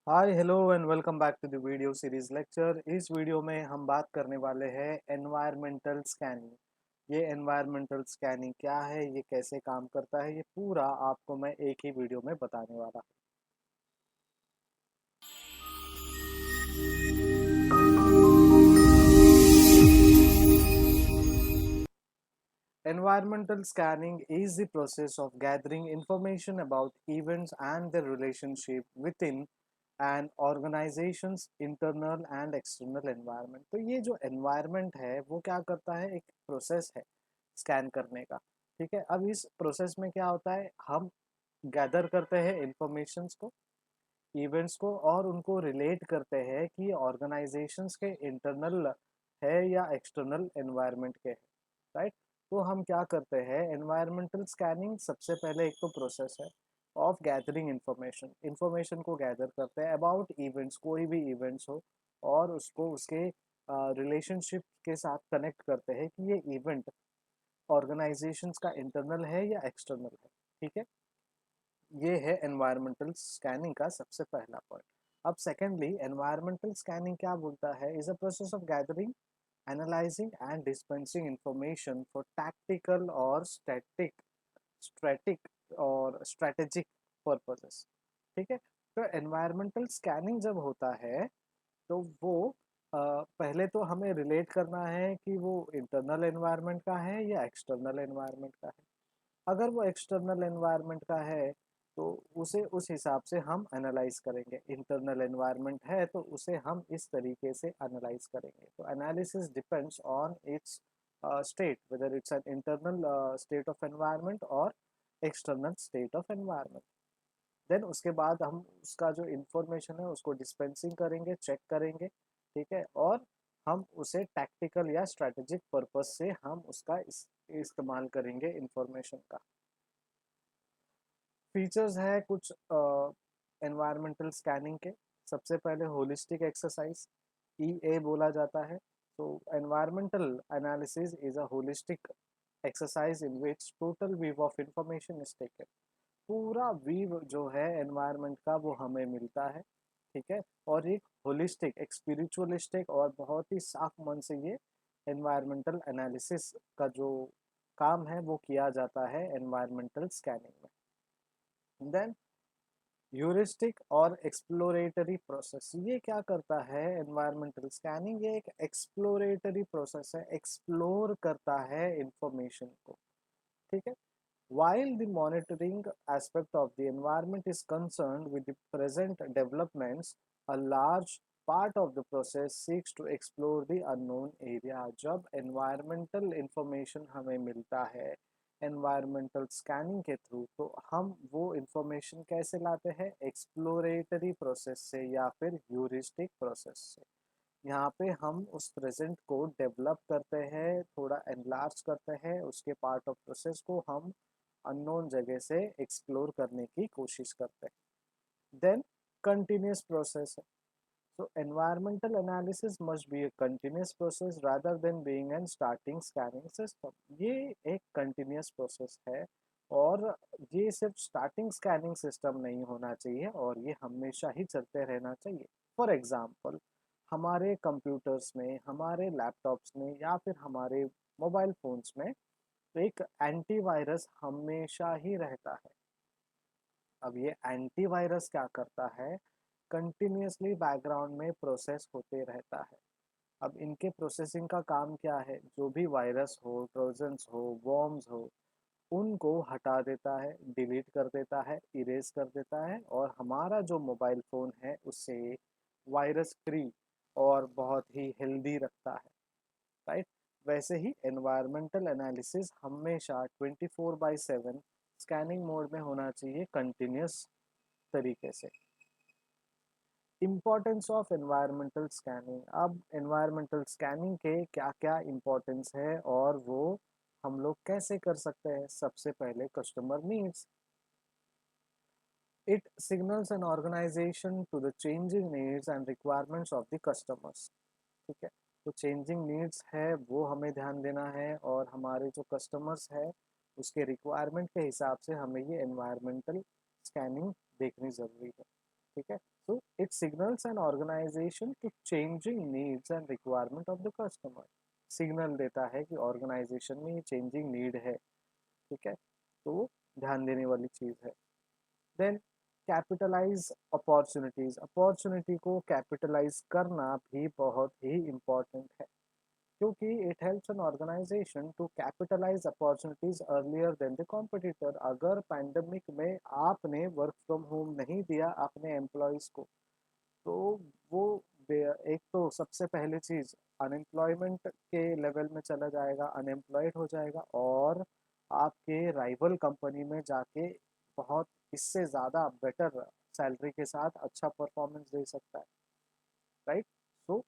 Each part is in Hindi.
Hi hello and welcome back to the video series lecture. इस वीडियो में हम बात करने वाले हैं एनवायरमेंटल स्कैनिंग। ये एनवायरमेंटल स्कैनिंग क्या है, ये कैसे काम करता है, ये पूरा आपको मैं एक ही वीडियो में बताने वाला हूँ। Environmental scanning is the process of gathering information about events and their relationship within an organization's internal and external environment। तो ये जो environment है वो क्या करता है, एक प्रोसेस है स्कैन करने का। ठीक है, अब इस प्रोसेस में क्या होता है, हम गैदर करते हैं इंफॉर्मेशंस को, इवेंट्स को, और उनको रिलेट करते हैं कि ऑर्गेनाइजेशंस के इंटरनल है या एक्सटर्नल एनवायरनमेंट के है। राइट, तो हम क्या करते हैं, एनवायरमेंटल स्कैनिंग सबसे पहले एक तो प्रोसेस है ऑफ गैदरिंग इंफॉर्मेशन। इंफॉर्मेशन को गैदर करते हैं अबाउट इवेंट्स, कोई भी इवेंट्स हो, और उसको उसके रिलेशनशिप के साथ कनेक्ट करते हैं कि ये इवेंट ऑर्गेनाइजेशंस का इंटरनल है या एक्सटर्नल है। ठीक है, ये है एनवायरमेंटल स्कैनिंग का सबसे पहला पॉइंट। अब सेकेंडली, एनवायरमेंटल स्कैनिंग क्या बोलता है, is a process of gathering, analysing and dispensing information for tactical और स्टैटिक और स्ट्रेटेजिक पर्पसेस। ठीक है, तो एनवायरमेंटल स्कैनिंग जब होता है तो वो पहले तो हमें रिलेट करना है कि वो इंटरनल एनवायरनमेंट का है या एक्सटर्नल एनवायरनमेंट का है। अगर वो एक्सटर्नल एनवायरनमेंट का है तो उसे उस हिसाब से हम एनालाइज करेंगे। इंटरनल एनवायरनमेंट है तो उसे हम इस तरीके से एनालाइज करेंगे। तो analysis depends on its state, whether it's an internal state of environment or external state of environment. Then उसके बाद हम उसका जो इंफॉर्मेशन है उसको डिस्पेंसिंग करेंगे, चेक करेंगे। ठीक है, और हम उसे टैक्टिकल या स्ट्रेटेजिक पर्पस से हम उसका इस्तेमाल करेंगे इंफॉर्मेशन का। फीचर्स है कुछ एनवायरमेंटल स्कैनिंग के। सबसे पहले होलिस्टिक एक्सरसाइज, ईए बोला जाता है। तो environmental analysis is a holistic exercise in which total view of information is taken. पूरा व्यू जो है एनवायरनमेंट का वो हमें मिलता है। ठीक है, और एक होलिस्टिक, एक स्पिरिचुअलिस्टिक और बहुत ही साफ मन से ये एनवायरमेंटल एनालिसिस का जो काम है वो किया जाता है एनवायरमेंटल स्कैनिंग में। देन ह्यूरिस्टिक और एक्सप्लोरेटरी प्रोसेस, ये क्या करता है एनवायरमेंटल स्कैनिंग, ये एक एक्सप्लोरेटरी प्रोसेस है, एक्सप्लोर करता है इंफॉर्मेशन को। ठीक है, while the monitoring aspect of the environment is concerned with the present developments, a large part of the process seeks to explore the unknown area। जब environmental information हमें मिलता है environmental scanning के थ्रू, तो हम वो information कैसे लाते हैं, exploratory process से या फिर heuristic process से। यहाँ पे हम उस प्रेजेंट को डेवलप करते हैं, थोड़ा एनलार्ज करते हैं, उसके पार्ट ऑफ प्रोसेस को हम अननोन जगह से एक्सप्लोर करने की कोशिश करते हैं। देन कंटिन्यूस प्रोसेस है। So environmental analysis must be a continuous process rather than being an starting scanning system। ये एक continuous process है, और ये सिर्फ स्टार्टिंग स्कैनिंग सिस्टम नहीं होना चाहिए, और ये हमेशा ही चलते रहना चाहिए। फॉर एग्जाम्पल, हमारे कंप्यूटर्स में, हमारे लैपटॉप्स में, या फिर हमारे मोबाइल फोन्स में एक एंटीवायरस हमेशा ही रहता है। अब ये एंटीवायरस क्या करता है, कंटिन्यूसली बैकग्राउंड में प्रोसेस होते रहता है। अब इनके प्रोसेसिंग का काम क्या है, जो भी वायरस हो, ट्रोजन्स हो, वॉर्म्स हो, उनको हटा देता है, डिलीट कर देता है, इरेज कर देता है, और हमारा जो मोबाइल फ़ोन है उससे वायरस फ्री और बहुत ही हेल्दी रखता है। राइट, वैसे ही एनवायरमेंटल एनालिसिस हमेशा 24/7 स्कैनिंग मोड में होना चाहिए, कंटिन्यूस तरीके से। इम्पोर्टेंस ऑफ एनवायरमेंटल स्कैनिंग, अब एनवायरमेंटल स्कैनिंग के क्या क्या इम्पोर्टेंस है और वो हम लोग कैसे कर सकते हैं। सबसे पहले customer needs, it signals an organisation to the changing needs and requirements of the customers. ठीक है, तो चेंजिंग नीड्स है वो हमें ध्यान देना है, और हमारे जो कस्टमर्स है उसके रिक्वायरमेंट के हिसाब से हमें ये एनवायरमेंटल स्कैनिंग देखनी ज़रूरी है। ठीक है। So it signals an organisation to changing needs and requirement of the customer. Signal देता है कि ऑर्गेनाइजेशन में ये चेंजिंग नीड है, ठीक है, तो ध्यान देने वाली चीज़ है। देन कैपिटलाइज अपॉर्चुनिटीज, अपॉर्चुनिटी को कैपिटलाइज करना भी बहुत ही इम्पोर्टेंट है, क्योंकि it helps an organisation to capitalize opportunities earlier than the competitor. अगर पैंडमिक में आपने वर्क फ्रॉम होम नहीं दिया अपने एम्प्लॉयज़ को, तो वो एक तो सबसे पहले चीज़ अनएम्प्लॉयमेंट के लेवल में चला जाएगा, अनएम्प्लॉयड हो जाएगा, और आपके राइवल कंपनी में जाके बहुत इससे ज़्यादा बेटर सैलरी के साथ अच्छा परफॉर्मेंस दे सकता है, राइट। सो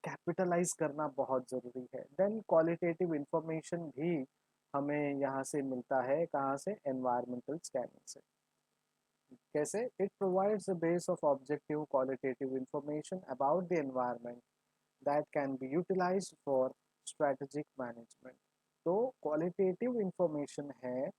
कैपिटलाइज करना बहुत ज़रूरी है। देन क्वालिटेटिव इंफॉर्मेशन भी हमें यहाँ से मिलता है, कहाँ से, एनवायरमेंटल स्कैनिंग से। कैसे? It provides a base of objective qualitative information about the environment that can be utilised for strategic management. तो क्वालिटेटिव इंफॉर्मेशन है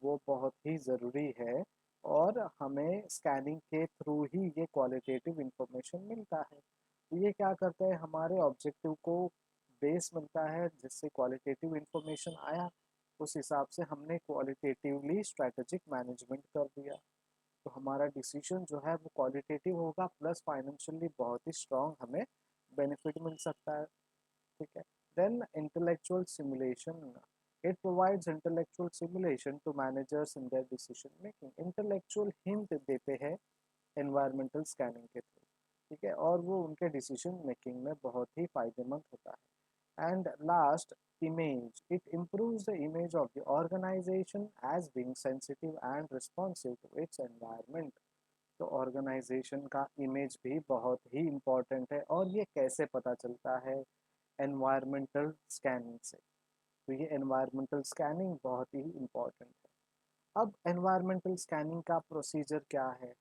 वो बहुत ही ज़रूरी है, और हमें स्कैनिंग के थ्रू ही ये क्वालिटेटिव इंफॉर्मेशन मिलता है। तो ये क्या करता है, हमारे ऑब्जेक्टिव को बेस मिलता है जिससे क्वालिटेटिव इंफॉर्मेशन आया, उस हिसाब से हमने क्वालिटेटिवली स्ट्रेटेजिक मैनेजमेंट कर दिया, तो हमारा डिसीजन जो है वो क्वालिटेटिव होगा, प्लस फाइनेंशियली बहुत ही स्ट्रॉन्ग हमें बेनिफिट मिल सकता है, ठीक है। Then intellectual simulation, it provides intellectual simulation to managers in their decision making. Intellectual hint देते हैं एनवायरमेंटल स्कैनिंग के थ्रू, ठीक है, और वो उनके डिसीजन मेकिंग में बहुत ही फायदेमंद होता है। And last, image. It improves the image of the organization as being sensitive and responsive to its environment. तो ऑर्गेनाइजेशन का इमेज भी बहुत ही इम्पोर्टेंट है, और ये कैसे पता चलता है, एनवायरमेंटल स्कैनिंग से। तो ये एनवायरमेंटल स्कैनिंग बहुत ही इम्पोर्टेंट है। अब एनवायरमेंटल स्कैनिंग का प्रोसीजर क्या है,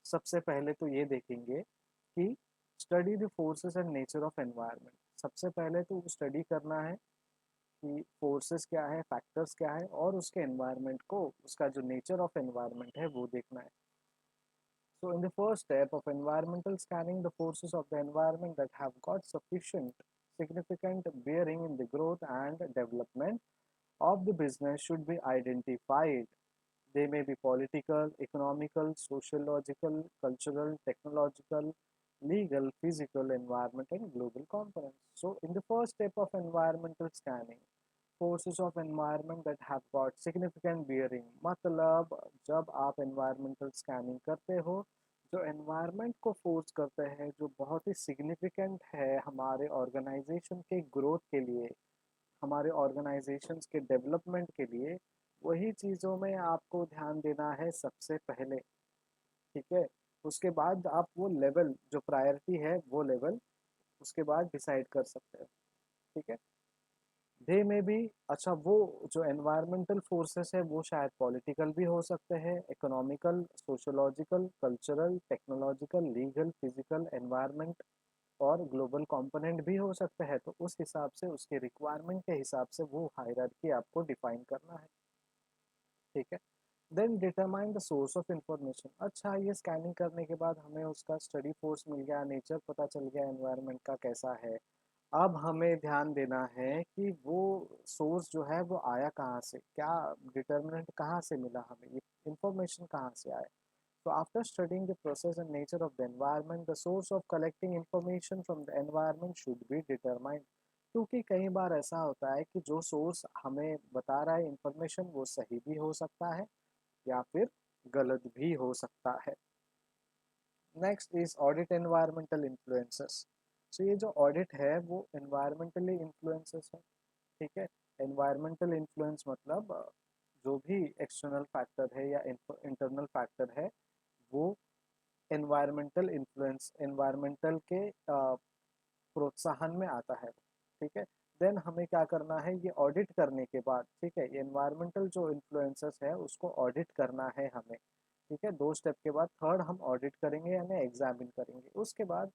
सबसे पहले तो ये देखेंगे कि study the forces and nature of environment. सबसे पहले तो स्टडी करना है कि फोर्सेस क्या है, फैक्टर्स क्या है, और उसके एनवायरनमेंट को, उसका जो नेचर ऑफ एनवायरनमेंट है वो देखना है। So in the first step of environmental scanning, the forces of the environment that have got sufficient significant bearing in the growth and development of the business should be identified. They may be political, economical, sociological, cultural, technological, legal, physical, environment, and global components. So, in the first step of environmental scanning, forces of environment that have got significant bearing, मतलब जब आप environmental scanning करते हो, जो environment को force करते हैं, जो बहुत ही significant है हमारे organization के growth के लिए, हमारे ऑर्गेनाइजेशंस के डेवलपमेंट के लिए, वही चीज़ों में आपको ध्यान देना है सबसे पहले, ठीक है। उसके बाद आप वो लेवल जो प्रायोरिटी है वो लेवल उसके बाद डिसाइड कर सकते हो, ठीक है। दे में भी, अच्छा, वो जो एनवायरमेंटल फोर्सेस है वो शायद पॉलिटिकल भी हो सकते हैं, economical, sociological, cultural, technological, legal, physical, environment और ग्लोबल कंपोनेंट भी हो सकते हैं। तो उस हिसाब से, उसके रिक्वायरमेंट के हिसाब से वो हायरार्की आपको डिफाइन करना है, ठीक है। Then determine the source of information. अच्छा, ये स्कैनिंग करने के बाद हमें उसका स्टडी फोर्स मिल गया, नेचर पता चल गया एनवायरनमेंट का कैसा है। अब हमें ध्यान देना है कि वो सोर्स जो है वो आया कहाँ से, क्या डिटर्मिनेंट कहाँ से मिला हमें, ये इंफॉर्मेशन कहाँ से आया। So after studying the process and nature of the environment, the source of collecting information from the environment should be determined. क्योंकि कई बार ऐसा होता है कि जो सोर्स हमें बता रहा है इंफॉर्मेशन वो सही भी हो सकता है या फिर गलत भी हो सकता है। Next is audit environmental influences. So ये जो ऑडिट है वो एनवायरमेंटली इन्फ्लुएंसेस है, ठीक है। एनवायरमेंटल इन्फ्लुएंस मतलब जो भी एक्सटर्नल फैक्टर है या इंटरनल फैक्टर है वो एनवायरमेंटल इन्फ्लुएंस, एनवायरमेंटल के प्रोत्साहन में आता है, ठीक है। देन हमें क्या करना है, ये ऑडिट करने के बाद, ठीक है, ये एनवायरमेंटल जो इन्फ्लुएंसेस है उसको ऑडिट करना है हमें, ठीक है। दो स्टेप के बाद थर्ड हम ऑडिट करेंगे यानी एग्जामिन करेंगे। उसके बाद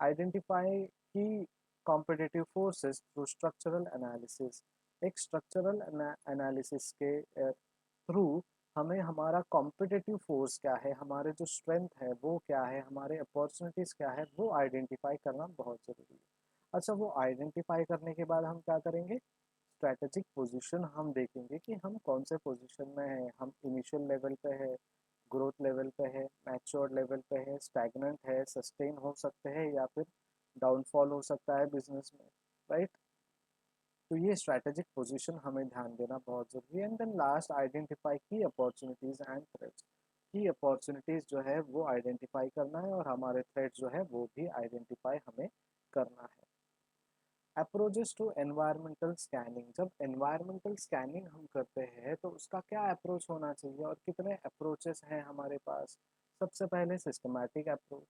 आइडेंटिफाई की competitive forces through structural analysis. एक स्ट्रक्चरल एनालिसिस के थ्रू हमें हमारा कॉम्पिटिटिव फोर्स क्या है, हमारे जो स्ट्रेंथ है वो क्या है, हमारे अपॉर्चुनिटीज़ क्या है, वो आइडेंटिफाई करना बहुत ज़रूरी है। अच्छा, वो आइडेंटिफाई करने के बाद हम क्या करेंगे, स्ट्रैटेजिक पोजीशन हम देखेंगे कि हम कौन से पोजीशन में हैं, हम इनिशियल लेवल पे है, ग्रोथ लेवल पे है, मैच्योर लेवल पे है, स्टैग्नेंट है, सस्टेन हो सकते हैं या फिर डाउनफॉल हो सकता है बिजनेस में, राइट। तो ये स्ट्रैटेजिक पोजीशन हमें ध्यान देना बहुत ज़रूरी है। एंड देन लास्ट, आइडेंटिफाई की अपॉर्चुनिटीज़ एंड थ्रेट्स। की अपॉर्चुनिटीज़ जो है वो आइडेंटिफाई करना है और हमारे थ्रेट्स जो है वो भी आइडेंटिफाई हमें करना है। अप्रोचेस टू एनवायरमेंटल स्कैनिंग, जब एनवायरमेंटल स्कैनिंग हम करते हैं तो उसका क्या अप्रोच होना चाहिए और कितने अप्रोचेस हैं हमारे पास। सबसे पहले systematic approach.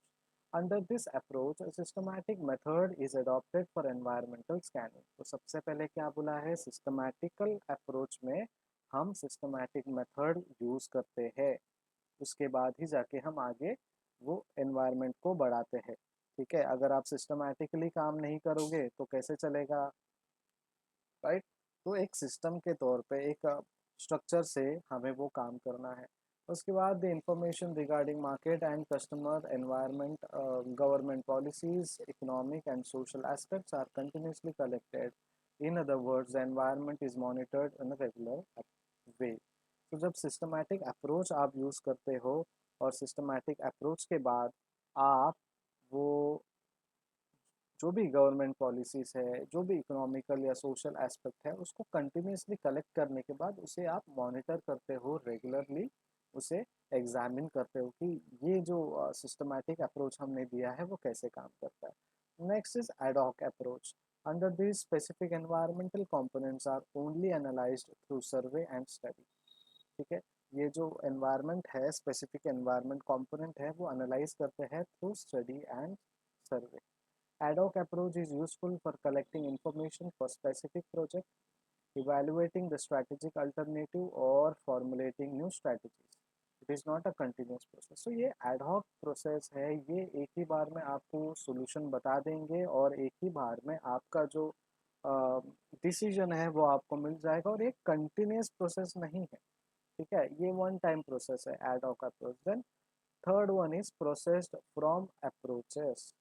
Under this approach a systematic method is adopted for environmental scanning। तो सबसे पहले क्या बोला है, सिस्टमैटिकल अप्रोच में हम सिस्टमैटिक मेथड यूज करते हैं, उसके बाद ही जाके हम आगे वो एनवायरनमेंट को बढ़ाते हैं। ठीक है, अगर आप सिस्टमैटिकली काम नहीं करोगे तो कैसे चलेगा, राइट। तो एक सिस्टम के तौर पे एक स्ट्रक्चर से हमें वो काम करना है। उसके बाद the information regarding market and customer environment, government policies, economic and social aspects are continuously collected. In other words the environment is monitored in a regular way. तो जब सिस्टमैटिक अप्रोच आप यूज़ करते हो और सिस्टमैटिक अप्रोच के बाद आप वो जो भी गवर्नमेंट पॉलिसीज है, जो भी इकोनॉमिकल या सोशल एस्पेक्ट है, उसको कंटिन्यूसली कलेक्ट करने के बाद उसे आप मॉनिटर करते हो रेगुलरली, उसे एग्जामिन करते हो कि ये जो सिस्टमैटिक अप्रोच हमने दिया है वो कैसे काम करता है। Next is ad hoc approach. Under this specific environmental components are only analysed through survey and study. ठीक है, ये जो एनवायरनमेंट है, स्पेसिफिक एनवायरनमेंट कंपोनेंट है, वो एनालाइज करते हैं through study and survey. Ad hoc approach is useful for collecting information for specific project, evaluating the strategic alternative or formulating new strategies. It is not a continuous process. So ये ad hoc process है, ये एक ही बार में आपको solution बता देंगे और एक ही बार में आपका जो डिसीजन है वो आपको मिल जाएगा, और एक कंटिन्यूस प्रोसेस नहीं है। ठीक है, ये वन टाइम प्रोसेस है ad hoc approach. Then third one is processed from approaches.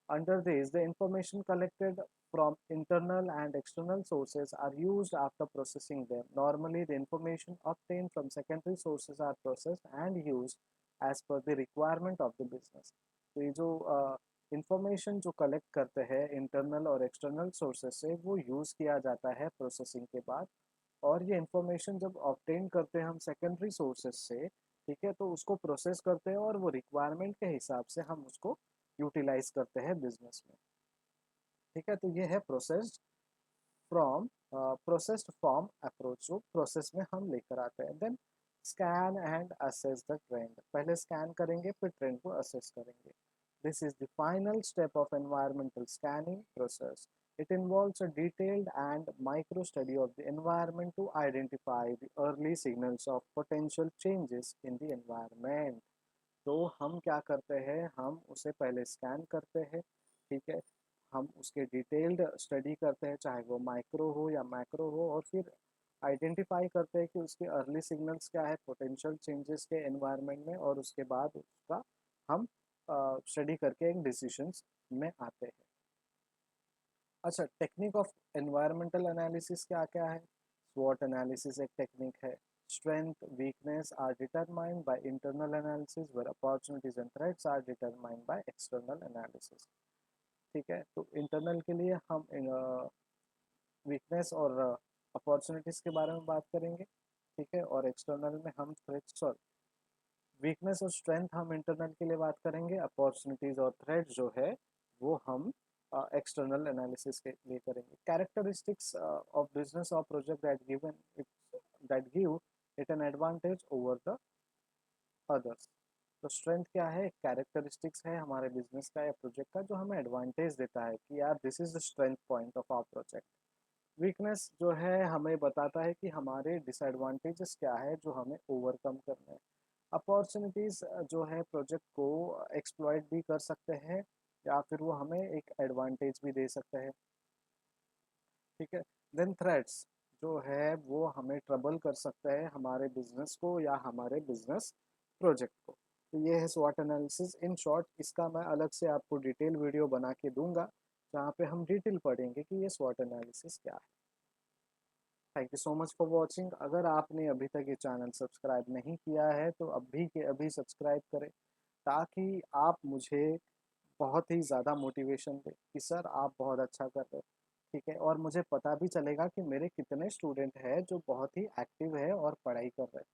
Under this, the information collected from internal and external sources are used after processing them. Normally, the information obtained from secondary sources are processed and used as per the requirement of the business. तो ये जो इंफॉर्मेशन जो कलेक्ट करते हैं इंटरनल और एक्सटर्नल सोर्सेज से, वो यूज़ किया जाता है प्रोसेसिंग के बाद। और ये इंफॉर्मेशन जब ऑब्टेन करते हैं हम सेकेंडरी सोर्सेज से, ठीक है, तो उसको प्रोसेस करते हैं और वो रिक्वायरमेंट के हिसाब से हम उसको यूटिलाइज करते हैं बिजनेस में। ठीक है, तो ये है प्रोसेस्ड फॉर्म अप्रोच, जो प्रोसेस में हम लेकर आते हैं। Then scan and assess the trend. पहले स्कैन करेंगे फिर ट्रेंड को असेस करेंगे। This is the final step of environmental scanning process. It involves a detailed and micro study of the environment to identify the early signals of potential changes in the environment। तो हम क्या करते हैं, हम उसे पहले स्कैन करते हैं। ठीक है, हम उसके डिटेल्ड स्टडी करते हैं, चाहे वो माइक्रो हो या मैक्रो हो, और फिर आइडेंटिफाई करते हैं कि उसके अर्ली सिग्नल्स क्या है पोटेंशियल चेंजेस के एनवायरनमेंट में, और उसके बाद उसका हम स्टडी करके एक डिसीजंस में आते हैं। अच्छा, टेक्निक ऑफ एनवायरमेंटल एनालिसिस क्या क्या है। स्वॉट एनालिसिस एक टेक्निक है। Strength weakness are determined by internal analysis, where opportunities and threats are determined by external analysis. ठीक है, तो इंटरनल के लिए हम वीकनेस और अपॉर्चुनिटीज के बारे में बात करेंगे। ठीक है, और एक्सटर्नल में हम थ्रेट्स और वीकनेस और स्ट्रेंथ हम इंटरनल के लिए बात करेंगे। अपॉर्चुनिटीज और थ्रेट जो है वो हम एक्सटर्नल एनालिसिस के लिए करेंगे। कैरेक्टरिस्टिक्स ऑफ बिजनेस और project that give it an advantage over the others. तो स्ट्रेंथ क्या है, कैरेक्टरिस्टिक्स है हमारे बिजनेस का या प्रोजेक्ट का जो हमें एडवांटेज देता है कि यार this is the strength point of our project. Weakness जो है हमें बताता है कि हमारे डिसएडवांटेजेस क्या है जो हमें ओवरकम करना है। अपॉर्चुनिटीज़ जो है प्रोजेक्ट को एक्सप्लॉइट भी कर सकते हैं या फिर वो हमें एक एडवांटेज भी दे सकते हैं। ठीक है, देन थ्रेट्स जो है वो हमें ट्रबल कर सकता है हमारे बिजनेस को या हमारे बिजनेस प्रोजेक्ट को। तो ये है स्वॉट एनालिसिस इन शॉर्ट। इसका मैं अलग से आपको डिटेल वीडियो बना के दूंगा जहाँ पे हम डिटेल पढ़ेंगे कि ये स्वॉट एनालिसिस क्या है। Thank you so much for watching. अगर आपने अभी तक ये चैनल सब्सक्राइब नहीं किया है तो अभी के अभी सब्सक्राइब करें, ताकि आप मुझे बहुत ही ज़्यादा मोटिवेशन दें कि सर आप बहुत अच्छा कर रहे हो। ठीक है, और मुझे पता भी चलेगा कि मेरे कितने स्टूडेंट हैं जो बहुत ही एक्टिव है और पढ़ाई कर रहे हैं।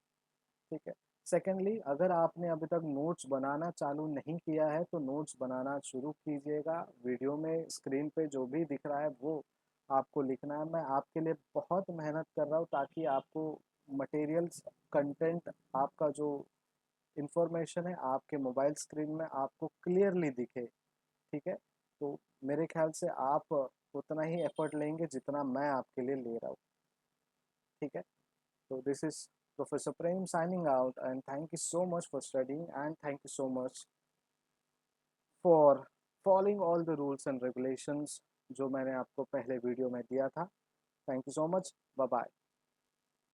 ठीक है। सेकेंडली, अगर आपने अभी तक नोट्स बनाना चालू नहीं किया है तो नोट्स बनाना शुरू कीजिएगा। वीडियो में स्क्रीन पे जो भी दिख रहा है वो आपको लिखना है। मैं आपके लिए बहुत मेहनत कर रहा हूँ ताकि आपको मटेरियल्स, कंटेंट, आपका जो इंफॉर्मेशन है आपके मोबाइल स्क्रीन में आपको क्लियरली दिखे। ठीक है। तो मेरे ख्याल से आप उतना ही एफर्ट लेंगे जितना मैं आपके लिए ले रहा हूँ। ठीक है। So this is Professor Prem signing out, and thank you so much for studying, and thank you so much for following all the rules and regulations जो मैंने आपको पहले वीडियो में दिया था। Thank you so much. Bye bye.